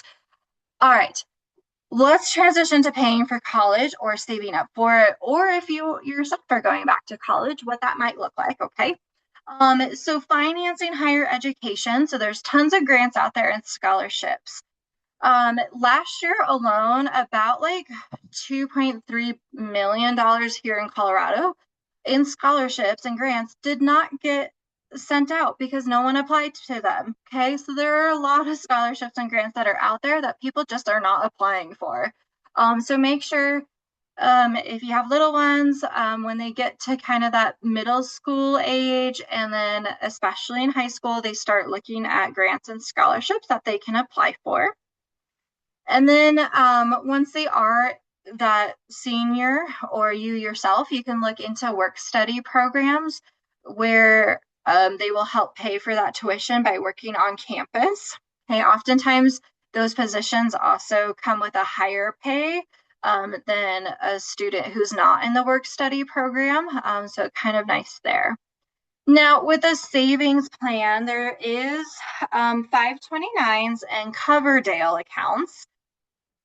All right. Let's transition to paying for college or saving up for it, or if you yourself are going back to college, what that might look like. Okay. So financing higher education. So there's tons of grants out there and scholarships. Last year alone, about like $2.3 million here in Colorado in scholarships and grants did not get sent out because no one applied to them. Okay, so there are a lot of scholarships and grants that are out there that people just are not applying for. So make sure if you have little ones, when they get to kind of that middle school age, and then especially in high school, they start looking at grants and scholarships that they can apply for. And then once they are that senior or you yourself, you can look into work study programs where they will help pay for that tuition by working on campus. Okay, oftentimes those positions also come with a higher pay than a student who's not in the work study program. So kind of nice there. Now, with a savings plan, there is 529s and Coverdale accounts.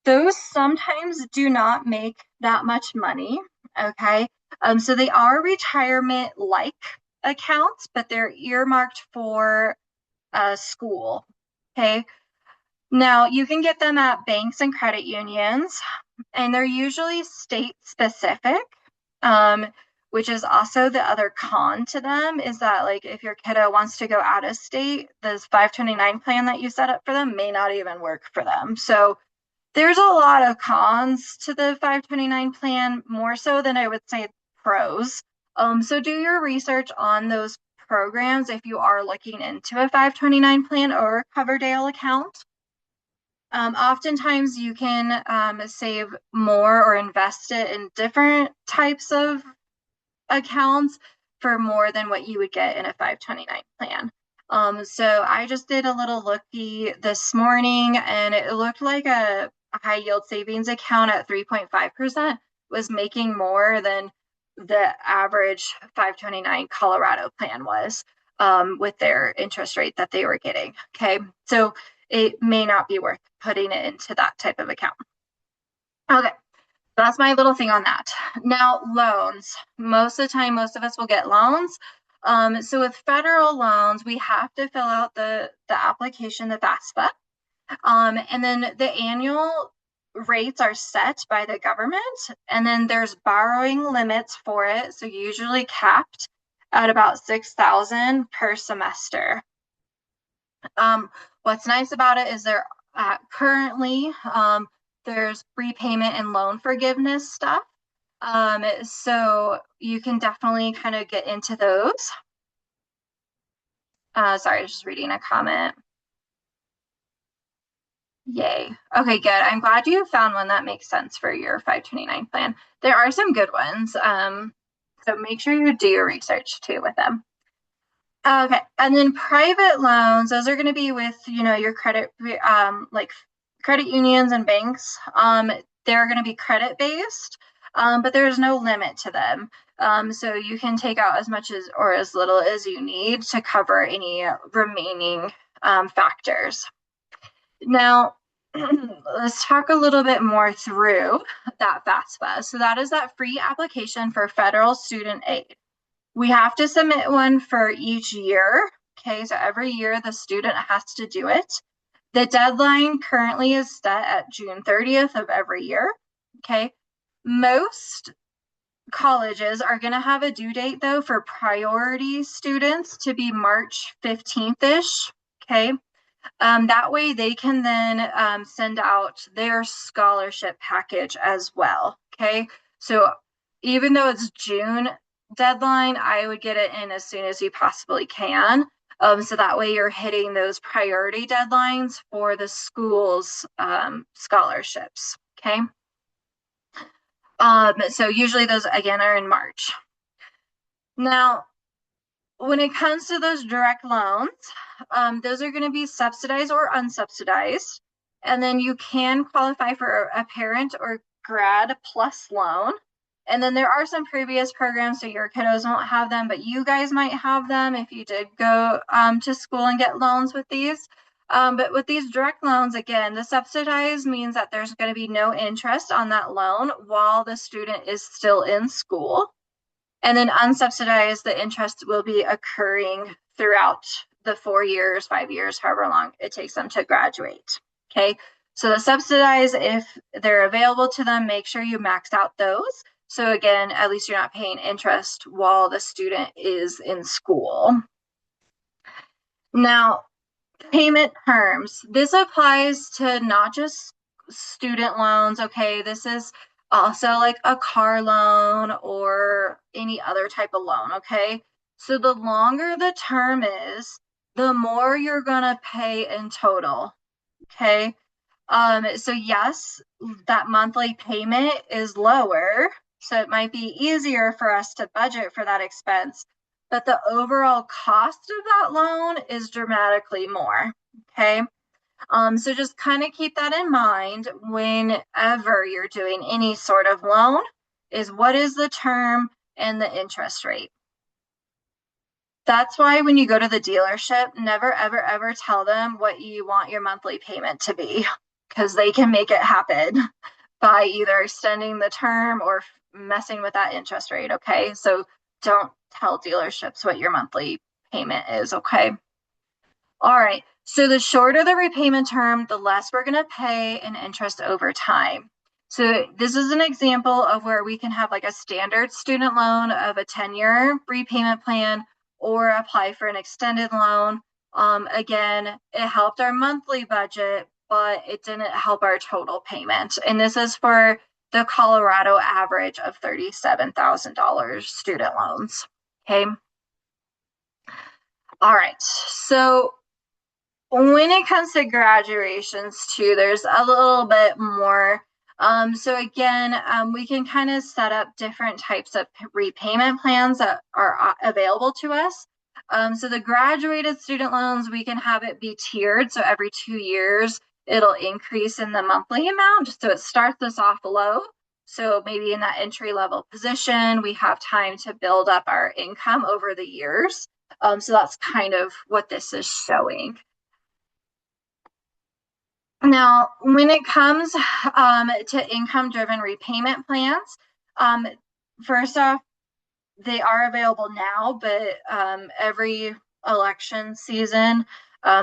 Those sometimes do not make that much money. Okay. So they are retirement like accounts, but they're earmarked for school. Okay. Now you can get them at banks and credit unions, and they're usually state specific. Um, which is also the other con to them is that like if your kiddo wants to go out of state, this 529 plan that you set up for them may not even work for them. So there's a lot of cons to the 529 plan, more so than I would say pros. So do your research on those programs if you are looking into a 529 plan or a Coverdale account. Oftentimes you can save more or invest it in different types of accounts for more than what you would get in a 529 plan. So I just did a little looky this morning and it looked like a high yield savings account at 3.5% was making more than the average 529 Colorado plan was with their interest rate that they were getting. Okay, so it may not be worth putting it into that type of account. Okay, that's my little thing on that. Now, loans. Most of the time, most of us will get loans. So with federal loans, we have to fill out the application, the FAFSA. And then the annual rates are set by the government, and then there's borrowing limits for it. So usually capped at about 6,000 per semester. What's nice about it is there currently there's repayment and loan forgiveness stuff. So you can definitely kind of get into those. Sorry, I was just reading a comment. Yay. Okay, good. I'm glad you found one that makes sense for your 529 plan. There are some good ones. So make sure you do your research too with them. Okay, and then private loans, those are going to be with, your credit, like credit unions and banks. They're going to be credit based, but there's no limit to them. So you can take out as much as or as little as you need to cover any remaining factors. Now, let's talk a little bit more through that FAFSA. So that is that free application for federal student aid. We have to submit one for each year. Okay, so every year the student has to do it. The deadline currently is set at June 30th of every year. Okay, most colleges are going to have a due date though for priority students to be March 15th-ish. Okay, that way they can then send out their scholarship package as well. Okay, so even though it's June deadline, I would get it in as soon as you possibly can. So that way you're hitting those priority deadlines for the school's scholarships. Okay. So usually those again are in March. Now, when it comes to those direct loans, those are going to be subsidized or unsubsidized. And then you can qualify for a parent or grad plus loan. And then there are some previous programs, so your kiddos won't have them, but you guys might have them if you did go to school and get loans with these. But with these direct loans, again, the subsidized means that there's going to be no interest on that loan while the student is still in school. And then unsubsidized, the interest will be occurring throughout the 4 years, 5 years, however long it takes them to graduate. Okay, so the subsidized, if they're available to them, make sure you max out those. So again, at least you're not paying interest while the student is in school. Now, payment terms. This applies to not just student loans. Okay, this is also like a car loan or any other type of loan. Okay, so the longer the term is, the more you're gonna pay in total. Okay, so yes, that monthly payment is lower, so it might be easier for us to budget for that expense, but the overall cost of that loan is dramatically more. Okay. So just kind of keep that in mind whenever you're doing any sort of loan, is what is the term and the interest rate. That's why when you go to the dealership, never, ever, ever tell them what you want your monthly payment to be, because they can make it happen by either extending the term or messing with that interest rate. Okay. So don't tell dealerships what your monthly payment is. Okay. All right. So the shorter the repayment term, the less we're going to pay in interest over time. So this is an example of where we can have like a standard student loan of a 10-year repayment plan or apply for an extended loan. Again, it helped our monthly budget, but it didn't help our total payment. And this is for the Colorado average of $37,000 student loans. Okay. All right. So when it comes to graduations too, there's a little bit more. So again, we can kind of set up different types of repayment plans that are available to us. So the graduated student loans, we can have it be tiered. So every 2 years, it'll increase in the monthly amount. So it starts us off low. So maybe in that entry level position, we have time to build up our income over the years. So that's kind of what this is showing. Now, when it comes to income-driven repayment plans, first off, they are available now, but every election season,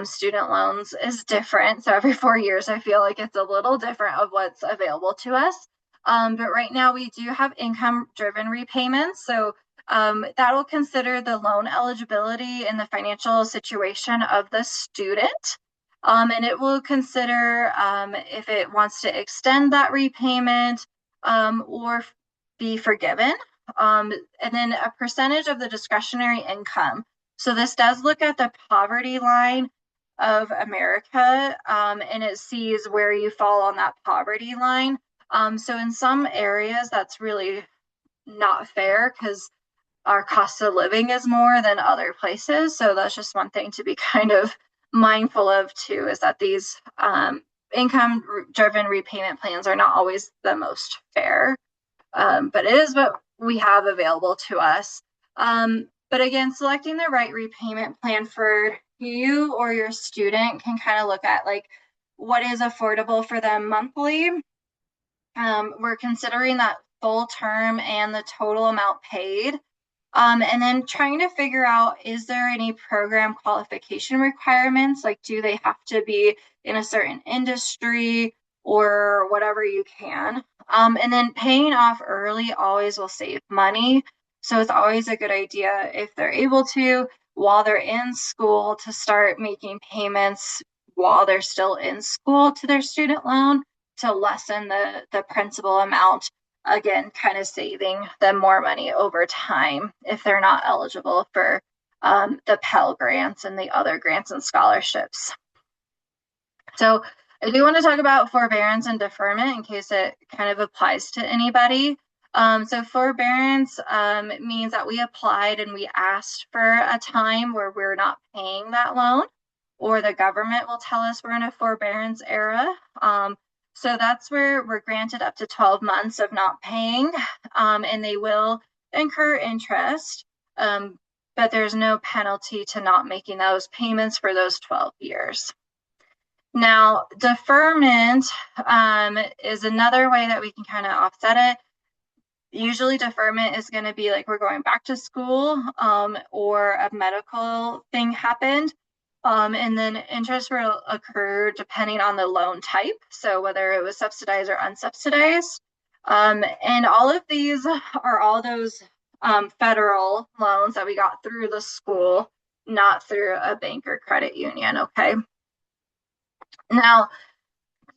student loans is different. So every 4 years, I feel like it's a little different of what's available to us. But right now, we do have income-driven repayments. So that'll consider the loan eligibility and the financial situation of the student. And it will consider if it wants to extend that repayment or be forgiven. And then a percentage of the discretionary income. So this does look at the poverty line of America, and it sees where you fall on that poverty line. So in some areas, that's really not fair because our cost of living is more than other places. So that's just one thing to be kind of mindful of too, is that these income driven repayment plans are not always the most fair. But it is what we have available to us. But again, selecting the right repayment plan for you or your student can kind of look at like what is affordable for them monthly. We're considering that full term and the total amount paid. And then trying to figure out, is there any program qualification requirements? Like, do they have to be in a certain industry or whatever you can? And then paying off early always will save money. So it's always a good idea if they're able to, while they're in school, to start making payments while they're still in school to their student loan to lessen the principal amount, again, kind of saving them more money over time if they're not eligible for the Pell grants and the other grants and scholarships. So I do want to talk about forbearance and deferment in case it kind of applies to anybody. So forbearance means that we applied and we asked for a time where we're not paying that loan, or the government will tell us we're in a forbearance era. So that's where we're granted up to 12 months of not paying, and they will incur interest, but there's no penalty to not making those payments for those 12 years. Now, deferment is another way that we can kind of offset it. Usually deferment is going to be like we're going back to school or a medical thing happened. And then interest will occur depending on the loan type. So whether it was subsidized or unsubsidized. And all of these are all those federal loans that we got through the school, not through a bank or credit union. Okay. Now,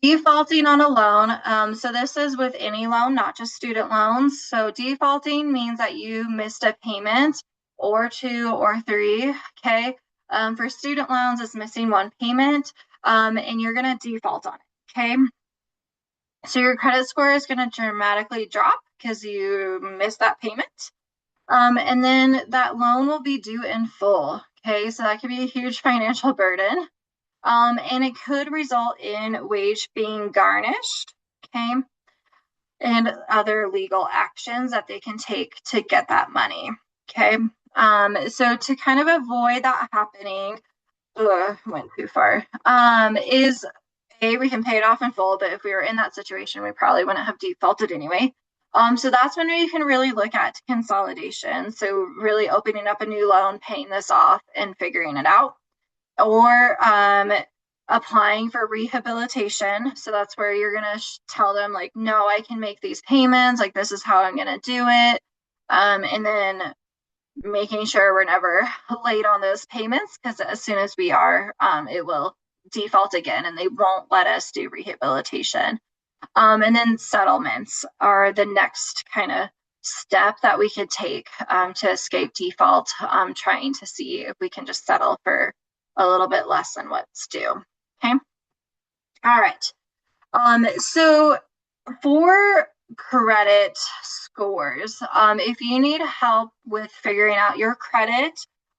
defaulting on a loan. So this is with any loan, not just student loans. So defaulting means that you missed a payment or two or three. Okay. For student loans, it's missing one payment, and you're going to default on it. Okay. So your credit score is going to dramatically drop because you missed that payment. And then that loan will be due in full. Okay. So that could be a huge financial burden. And it could result in wage being garnished, okay, and other legal actions that they can take to get that money, okay. So to kind of avoid that happening, went too far, is we can pay it off in full, but if we were in that situation, we probably wouldn't have defaulted anyway. So that's when we can really look at consolidation. So really opening up a new loan, paying this off, and figuring it out, or applying for rehabilitation. So that's where you're going to tell them, like, no, I can make these payments. Like, this is how I'm going to do it. And then making sure we're never late on those payments, because as soon as we are, it will default again and they won't let us do rehabilitation. And then settlements are the next kind of step that we could take to escape default, trying to see if we can just settle for a little bit less than what's due. Okay. All right. So for credit scores, if you need help with figuring out your credit,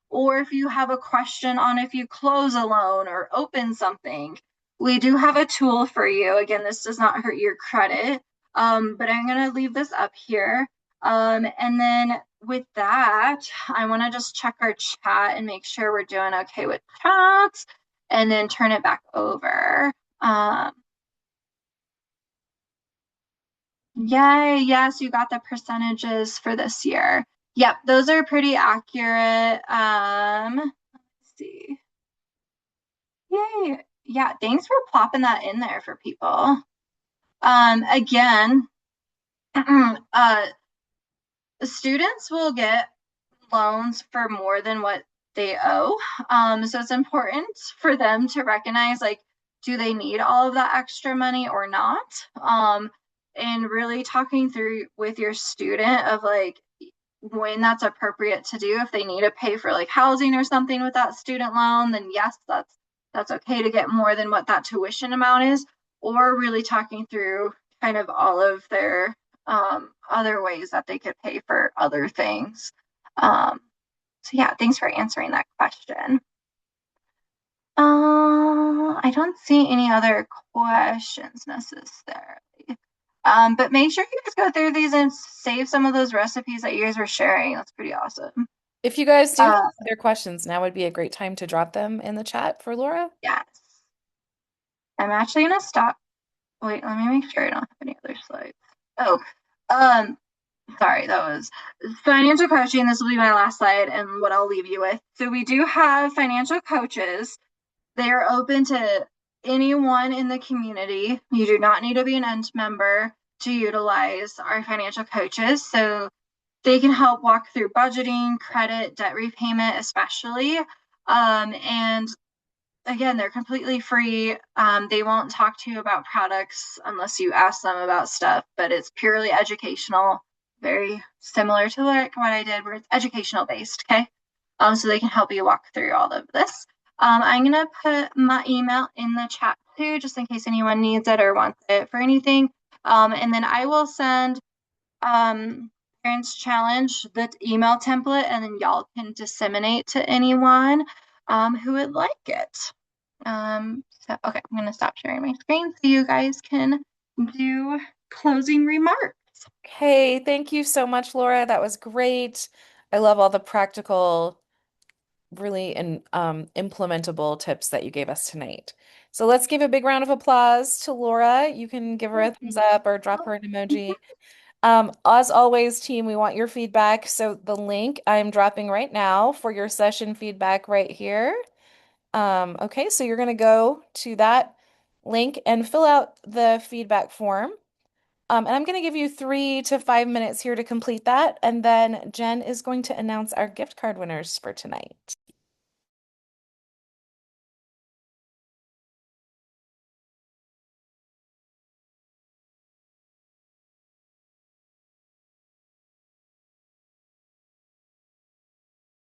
or if you have a question on if you close a loan or open something, we do have a tool for you. Again, this does not hurt your credit, but I'm going to leave this up here. And then with that, I want to just check our chat and make sure we're doing okay with chats, and then turn it back over. Yay, yes, you got the percentages for this year. Yep, those are pretty accurate. Let's see. Yay. Yeah, thanks for plopping that in there for people. Again, uh, students will get loans for more than what they owe. So it's important for them to recognize like, do they need all of that extra money or not? And really talking through with your student of like when that's appropriate to do. If they need to pay for like housing or something with that student loan, then yes, that's okay to get more than what that tuition amount is, or really talking through kind of all of their other ways that they could pay for other things. Um, so yeah, thanks for answering that question. I don't see any other questions necessarily. But make sure you guys go through these and save some of those recipes that you guys were sharing. That's pretty awesome.
If you guys do have
Uh,
other questions, now would be a great time to drop them in the chat for Laura.
yes. I'm actually gonna stop. Wait, let me make sure I don't have any other slides. Oh, um, sorry, that was financial coaching. This will be my last slide and what I'll leave you with. So we do have financial coaches. They are open to anyone in the community. You do not need to be an ENT member to utilize our financial coaches. So they can help walk through budgeting, credit, debt repayment, especially. And again, they're completely free. They won't talk to you about products unless you ask them about stuff, but it's purely educational, very similar to like what I did, where it's educational based. Okay. So they can help you walk through all of this. I'm gonna put my email in the chat too, just in case anyone needs it or wants it for anything. And then I will send Parents Challenge the email template, and then y'all can disseminate to anyone who would like it. So okay, I'm gonna stop sharing my screen so you guys can do closing remarks.
Okay, thank you so much, Laura. That was great. I love all the practical, really implementable tips that you gave us tonight. So let's give a big round of applause to Laura. You can give her a thumbs up or drop her an emoji. As always, team, we want your feedback. So the link I'm dropping right now for your session feedback right here. Okay, so you're going to go to that link and fill out the feedback form. And I'm going to give you 3 to 5 minutes here to complete that. And then Jen is going to announce our gift card winners for tonight.